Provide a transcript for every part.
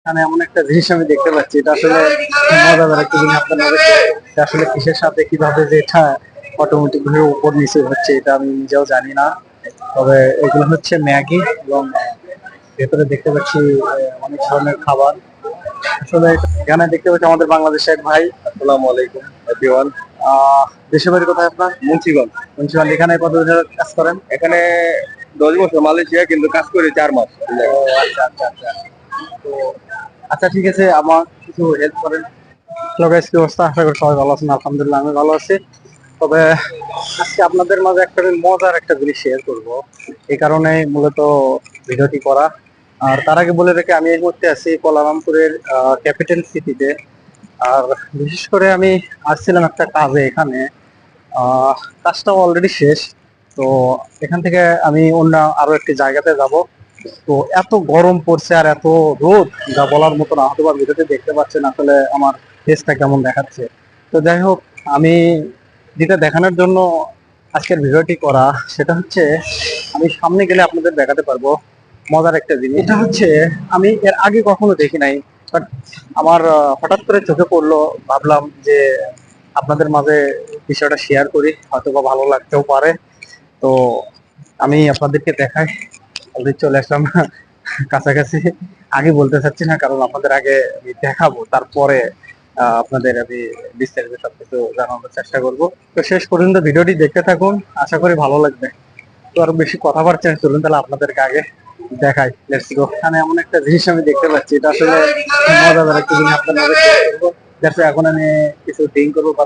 এখানে এমন একটা জিনিস আমি দেখতে পাচ্ছি, এটা আসলে মজাদার একটা জিনিস। আপনার এটা আসলে কিসের সাথে কিভাবে যে এটা অটোমেটিক ভাবে উপর নিচে হচ্ছে, এটা আমি নিজেও জানি না। তবে এগুলো হচ্ছে ম্যাগি, এবং ভেতরে দেখতে পাচ্ছি অনেক ধরনের খাবার। আসলে এখানে দেখতে পাচ্ছি আমাদের বাংলাদেশের এক ভাই। আসসালামু আলাইকুম এভরিওয়ান। দেশের বাড়ি কোথায় আপনার? মুন্সিগঞ্জ। মুন্সিগঞ্জ। এখানে কতদিন ধরে কাজ করেন? এখানে 10 বছর, মালয়েশিয়া, কিন্তু কাজ করি 4 মাস। ও আচ্ছা আচ্ছা আচ্ছা। তো আচ্ছা, ঠিক আছে, আমার কিছু হেল্প করেন। হ্যালো গাইস, কি অবস্থা? আশা করি সবাই ভালো আছেন। আলহামদুলিল্লাহ আমি ভালো আছি। তবে আজকে আপনাদের মাঝে একটা মজার একটা জিনিস শেয়ার করব, এই কারণে মূলত ভিডিওটি করা। আর তার আগে বলে রেখে, আমি এই মুহূর্তে আছি কুয়ালালামপুরের ক্যাপিটাল সিটিতে। আর বিশেষ করে আমি আসছিলাম একটা কাজে এখানে। আহ কাজটা অলরেডি শেষ। তো এখান থেকে আমি অন্য আরো একটি জায়গাতে যাব। তো এত গরম পড়ছে আর এত রোদ, যা বলার মতো না। হয়তো বা ভিডিওতে দেখতে পাচ্ছেন আসলে আমার ফেসটা কেমন দেখাচ্ছে। তো যাই হোক, আমি যেটা দেখানোর জন্য আজকের ভিডিওটি করা, সেটা হচ্ছে আমি সামনে গেলে আপনাদের দেখাতে পারবো মজার একটা জিনিস। এটা হচ্ছে আমি এর আগে কখনো দেখি নাই, বাট আমার হঠাৎ করে চোখে পড়লো। ভাবলাম যে আপনাদের মাঝে বিষয়টা শেয়ার করি, হয়তো বা ভালো লাগতেও পারে। তো আমি আপনাদেরকে দেখাই। অলরেডি চলে আসলাম কাছাকাছি। আগে বলতে চাচ্ছি না, কারণ আপনাদের আগে আমি দেখাবো, তারপরে আপনাদের আমি বিস্তারিত সবকিছু জানানোর চেষ্টা করব। তো শেষ পর্যন্ত ভিডিওটি দেখতে থাকুন, আশা করি ভালো লাগবে। তো আর বেশি কথা বাড়ছে না, চলুন তাহলে আপনাদেরকে আগে দেখাই। Let's go. এখানে এমন একটা জিনিস আমি দেখতে পাচ্ছি, এটা আসলে মজাদার একটা জিনিস। আপনার মাঝে শেয়ার করবো। দেখো, এখন আমি কিছু ড্রিঙ্ক করবো।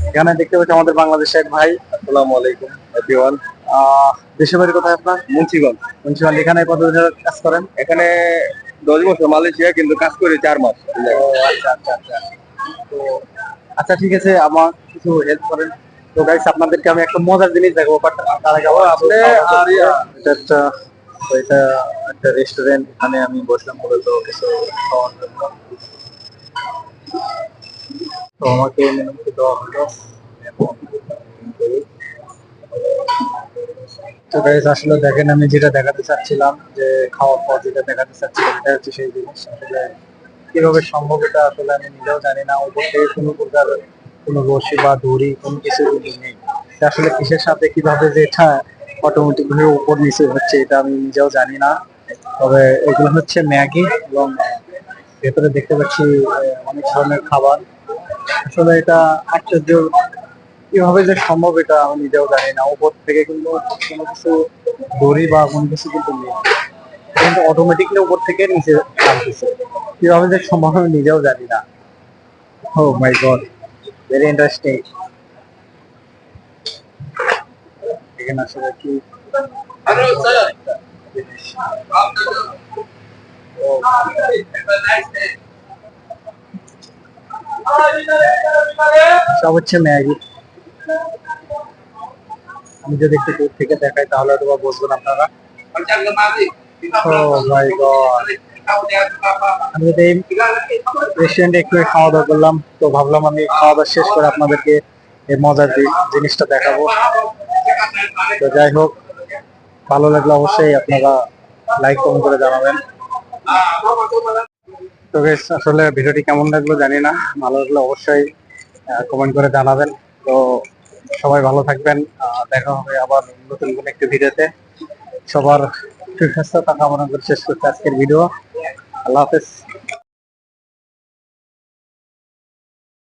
এখানে দেখতে পাচ্ছি আমাদের বাংলাদেশের এক ভাই। আসসালামু আলাইকুম এভরিওয়ান। দেশের বাড়ি কোথায় আপনার? মুন্সিগঞ্জ। মুন্সিগঞ্জ। এখানে কতদিন ধরে কাজ করেন? এখানে 10 বছর, মালয়েশিয়া, কিন্তু কাজ করি 4 মাস। ও আচ্ছা আচ্ছা আচ্ছা। তো আচ্ছা, ঠিক আছে, আমার কিছু হেল্প করেন। তো গাইস, আপনাদেরকে আমি একটা মজার জিনিস দেখাবো, বাট তার আগে আপনি আর এটা একটা, তো এটা একটা রেস্টুরেন্ট। এখানে আমি বসলাম মূলত কিছু খাওয়ার জন্য। তো আমাকে মেনুতে দেওয়া হলো। এখন তো গাইস, আসলে দেখেন, আমি যেটা দেখাতে চাচ্ছিলাম, যে খাওয়ার পর যেটা দেখাতে চাচ্ছিলাম, এটা হচ্ছে সেই জিনিস। আসলে কিভাবে সম্ভব এটা আসলে আমি নিজেও জানি না। উপর থেকে কোনো প্রকার কোনো রশি বা দড়ি কোনো কিছু কিন্তু নেই। এটা আসলে কিসের সাথে কিভাবে যে এটা অটোমেটিক ভাবে উপর নিচে হচ্ছে, এটা আমি নিজেও জানি না। তবে এগুলো হচ্ছে ম্যাগি, এবং ভেতরে দেখতে পাচ্ছি অনেক ধরনের খাবার। আসলে এটা আশ্চর্য, কিভাবে যে সম্ভব এটা আমি নিজেও জানি না। উপর থেকে কিন্তু কোনো কিছু দড়ি বা কোনো কিছু কিন্তু নেই, কিন্তু অটোমেটিকলি উপর থেকে নিচে নামতেছে। কিভাবে যে সম্ভব আমি নিজেও জানি না। ও মাই গড, ভেরি ইন্টারেস্টিং। এখানে আসলে কি জিনিস। সব হচ্ছে ম্যাগি। আমি যদি একটু দূর থেকে দেখাই, তাহলে হয়তো বা বুঝবেন আপনারা। ও মাই গড। আমি যদি রেস্টুরেন্টে একটু খাওয়া দাওয়া করলাম, তো ভাবলাম আমি খাওয়া দাওয়া শেষ করে আপনাদেরকে এই মজার জিনিসটা দেখাবো। তো যাই হোক, ভালো লাগলে অবশ্যই আপনারা লাইক কমেন্ট করে জানাবেন। তো guys, আসলে ভিডিওটি কেমন লাগলো জানি না। ভালো লাগলে অবশ্যই কমেন্ট করে জানাবেন। তো সবাই ভালো থাকবেন। দেখা হবে আবার নতুন কোনো একটি ভিডিওতে। সবার সুস্বাস্থ্যতা কামনা করে শেষ করতে আজকের ভিডিও। আল্লাহ হাফেজ।